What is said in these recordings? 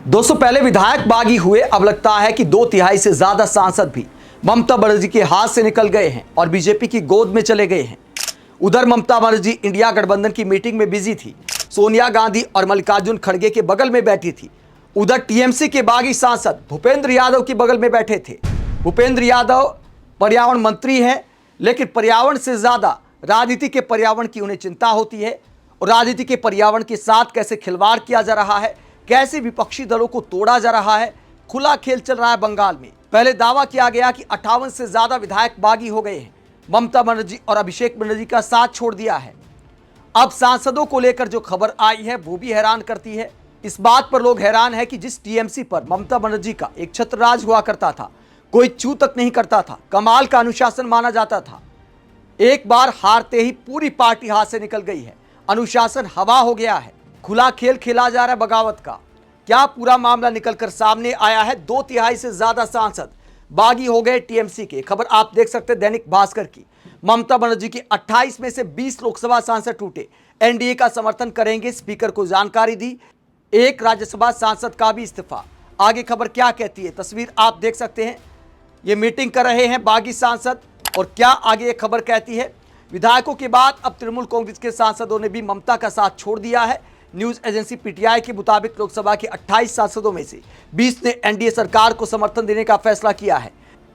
दोस्तों, पहले विधायक बागी हुए, अब लगता है कि 2/3 से ज्यादा सांसद भी ममता बनर्जी के हाथ से निकल गए हैं और बीजेपी की गोद में चले गए हैं। उधर ममता बनर्जी इंडिया गठबंधन की मीटिंग में बिजी थी, सोनिया गांधी और मल्लिकार्जुन खड़गे के बगल में बैठी थी। उधर टीएमसी के बागी सांसद भूपेंद्र यादव के बगल में बैठे थे। भूपेंद्र यादव पर्यावरण मंत्री हैं, लेकिन पर्यावरण से ज्यादा राजनीति के पर्यावरण की उन्हें चिंता होती है और राजनीति के पर्यावरण के साथ कैसे खिलवाड़ किया जा रहा है, कैसे विपक्षी दलों को तोड़ा जा रहा है, खुला खेल चल रहा है बंगाल में। पहले दावा किया गया कि 58 से ज्यादा विधायक बागी हो गए हैं। ममता बनर्जी और अभिषेक बनर्जी का साथ छोड़ दिया है। अब सांसदों को लेकर जो खबर आई है वो भी हैरान करती है। इस बात पर लोग हैरान है कि जिस टीएमसी पर ममता बनर्जी का एक छत्रराज हुआ करता था, कोई छू तक नहीं करता था, कमाल का अनुशासन माना जाता था, एक बार हारते ही पूरी पार्टी हाथ से निकल गई है। अनुशासन हवा हो गया है, खुला खेल खेला जा रहा है बगावत का। क्या पूरा मामला निकलकर सामने आया है। 2/3 से ज्यादा सांसद बागी हो गए टीएमसी के। खबर आप देख सकते हैं दैनिक भास्कर की। ममता बनर्जी की 28 में से 20 लोकसभा सांसद टूटे, एनडीए का समर्थन करेंगे, स्पीकर को जानकारी दी। एक राज्यसभा सांसद का भी इस्तीफा। आगे खबर क्या कहती है, तस्वीर आप देख सकते हैं। ये मीटिंग कर रहे हैं बागी सांसद और क्या आगे ये खबर कहती है। विधायकों के बाद अब तृणमूल कांग्रेस के सांसदों ने भी ममता का साथ छोड़ दिया है। न्यूज एजेंसी पीटीआई के मुताबिक लोकसभा के 28 सांसदों में से 20 ने एनडीए सरकार को समर्थन देने का फैसला किया है।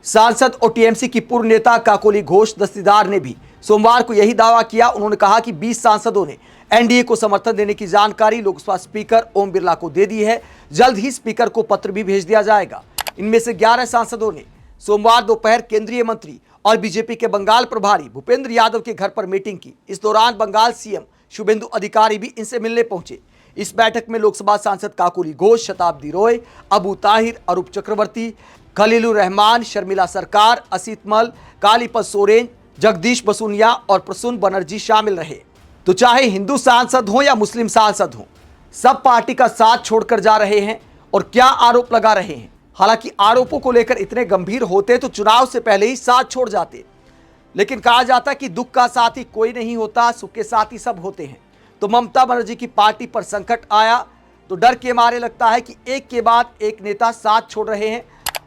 सांसद और टीएमसी की पूर्व नेता काकोली घोष दस्तीदार ने भी सोमवार को यही दावा किया। उन्होंने कहा कि 20 सांसदों ने एनडीए को समर्थन देने की जानकारी लोकसभा स्पीकर ओम बिरला को दे दी है। जल्द ही स्पीकर को पत्र भी भेज दिया जाएगा। इनमें से 11 सांसदों ने सोमवार दोपहर केंद्रीय मंत्री और बीजेपी के बंगाल प्रभारी भूपेंद्र यादव के घर पर मीटिंग की। इस दौरान बंगाल सीएम शुभेंदु अधिकारी भी इनसे मिलने पहुंचे। इस बैठक में लोकसभा सांसद काकोली घोष, शताब्दी रॉय, अबू ताहिर, अरूप चक्रवर्ती, खलीलुर रहमान, शर्मिला सरकार, असित मल, कालीपत सोरेन, जगदीश बसुनिया और प्रसून बनर्जी शामिल रहे। तो चाहे हिंदू सांसद हो या मुस्लिम सांसद हो, सब पार्टी का साथ छोड़कर जा रहे हैं और क्या आरोप लगा रहे हैं। हालांकि आरोपों को लेकर इतने गंभीर होते तो चुनाव से पहले ही साथ छोड़ जाते, लेकिन कहा जाता कि दुख का साथी कोई नहीं होता, सुख के साथी सब होते हैं। तो ममता बनर्जी की पार्टी पर संकट आया तो डर के मारे लगता है कि एक के बाद एक नेता साथ छोड़ रहे हैं।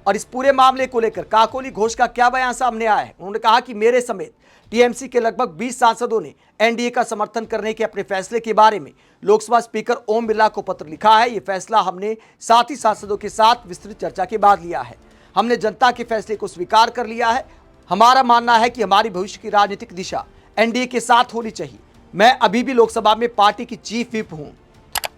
और इस पूरे मामले को लेकर काकोली घोष का क्या बयान सामने आया है। उन्होंने कहा कि मेरे समेत टीएमसी के लगभग 20 सांसदों ने एनडीए का समर्थन करने के अपने फैसले के बारे में लोकसभा स्पीकर ओम बिरला को पत्र लिखा है। ये फैसला हमने साथी सांसदों के साथ विस्तृत चर्चा के बाद लिया है। हमने जनता के फैसले को स्वीकार कर लिया है। हमारा मानना है कि हमारी भविष्य की राजनीतिक दिशा एनडीए के साथ होनी चाहिए। मैं अभी भी लोकसभा में पार्टी की चीफ व्हिप हूं।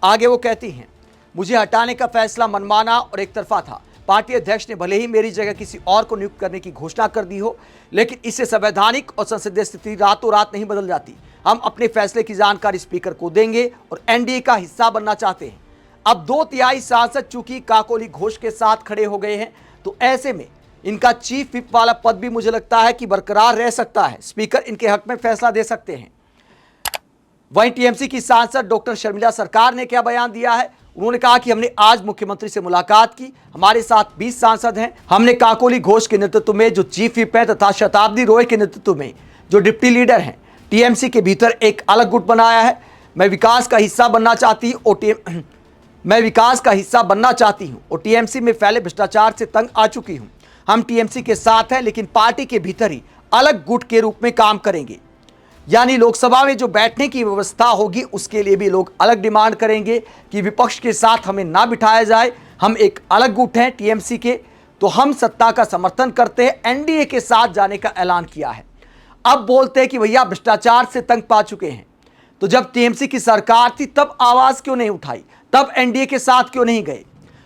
आगे वो कहती हैं, मुझे हटाने का फैसला मनमाना और एक तरफा था। पार्टी अध्यक्ष ने भले ही मेरी जगह किसी और को नियुक्त करने की घोषणा कर दी हो, लेकिन इससे संवैधानिक और संसदीय स्थिति रातों रात नहीं बदल जाती। हम अपने फैसले की जानकारी स्पीकर को देंगे और एनडीए का हिस्सा बनना चाहते हैं। अब 2/3 सांसद चूंकि काकोली घोष के साथ खड़े हो गए हैं, तो ऐसे में इनका चीफ व्हिप वाला पद भी मुझे लगता है कि बरकरार रह सकता है। स्पीकर इनके हक में फैसला दे सकते हैं। वहीं टीएमसी की सांसद डॉक्टर शर्मिला सरकार ने क्या बयान दिया है। उन्होंने कहा कि हमने आज मुख्यमंत्री से मुलाकात की, हमारे साथ 20 सांसद हैं। हमने काकोली घोष के नेतृत्व में जो चीफ व्हिप है तथा शताब्दी रॉय के नेतृत्व में जो डिप्टी लीडर हैं, टीएमसी के भीतर एक अलग गुट बनाया है। मैं विकास का हिस्सा बनना चाहती हूँ और टीएमसी में फैले भ्रष्टाचार से तंग आ चुकी हूँ। हम टीएमसी के साथ हैं, लेकिन पार्टी के भीतर ही अलग गुट के रूप में काम करेंगे। यानी लोकसभा में जो बैठने की व्यवस्था होगी उसके लिए भी लोग अलग डिमांड करेंगे कि विपक्ष के साथ हमें ना बिठाया जाए। हम एक अलग गुट हैं टीएमसी के, तो हम सत्ता का समर्थन करते हैं। एनडीए के साथ जाने का ऐलान किया है। अब बोलते हैं कि भैया भ्रष्टाचार से तंग पा चुके हैं, तो जब टीएमसी की सरकार थी तब आवाज क्यों नहीं उठाई, तब एनडीए के साथ क्यों नहीं गए।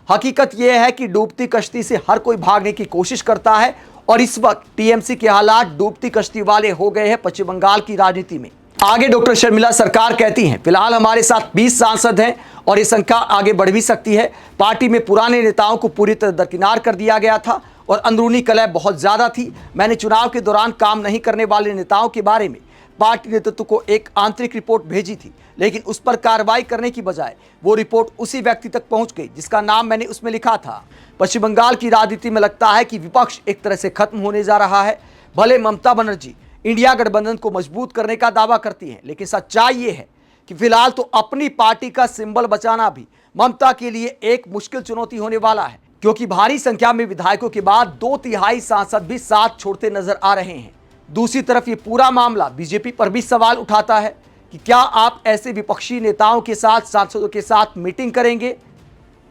हकीकत यह है कि डूबती कश्ती से हर कोई भागने की कोशिश करता है और इस वक्त टीएमसी के हालात डूबती कश्ती वाले हो गए हैं पश्चिम बंगाल की राजनीति में। आगे डॉक्टर शर्मिला सरकार कहती हैं, फिलहाल हमारे साथ 20 सांसद हैं और ये संख्या आगे बढ़ भी सकती है। पार्टी में पुराने नेताओं को पूरी तरह दरकिनार कर दिया गया था और अंदरूनी कलह बहुत ज्यादा थी। मैंने चुनाव के दौरान काम नहीं करने वाले नेताओं के बारे में पार्टी नेतृत्व को एक आंतरिक रिपोर्ट भेजी थी, लेकिन उस पर कार्रवाई करने की बजाय वो रिपोर्ट उसी व्यक्ति तक पहुंच गई जिसका नाम मैंने उसमें लिखा था। पश्चिम बंगाल की राजनीति में लगता है कि विपक्ष एक तरह से खत्म होने जा रहा है। भले ममता बनर्जी इंडिया गठबंधन को मजबूत करने का दावा करती हैं, लेकिन सच्चाई ये है कि फिलहाल तो अपनी पार्टी का सिंबल बचाना भी ममता के लिए एक मुश्किल चुनौती होने वाला है, क्योंकि भारी संख्या में विधायकों के बाद 2/3 सांसद भी साथ छोड़ते नजर आ रहे हैं। दूसरी तरफ ये पूरा मामला बीजेपी पर भी सवाल उठाता है कि क्या आप ऐसे विपक्षी नेताओं के साथ, सांसदों के साथ मीटिंग करेंगे?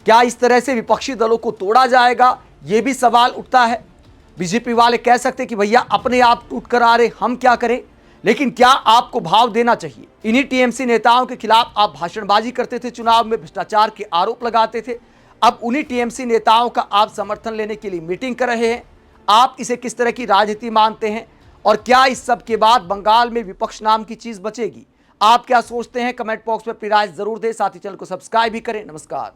क्या इस तरह से विपक्षी दलों को तोड़ा जाएगा? ये भी सवाल उठता है। बीजेपी वाले कह सकते कि भैया अपने आप टूट कर आ रहे, हम क्या करें, लेकिन क्या आपको भाव देना चाहिए? इन्हीं टीएमसी नेताओं के खिलाफ आप भाषणबाजी करते थे, चुनाव में भ्रष्टाचार के आरोप लगाते थे। अब उन्हीं टीएमसी नेताओं का आप समर्थन लेने के लिए मीटिंग कर रहे हैं। आप इसे किस तरह की राजनीति मानते हैं, और क्या इस सब के बाद बंगाल में विपक्ष नाम की चीज बचेगी? आप क्या सोचते हैं? कमेंट बॉक्स में अपनी राय जरूर दें। साथ ही चैनल को सब्सक्राइब भी करें। नमस्कार।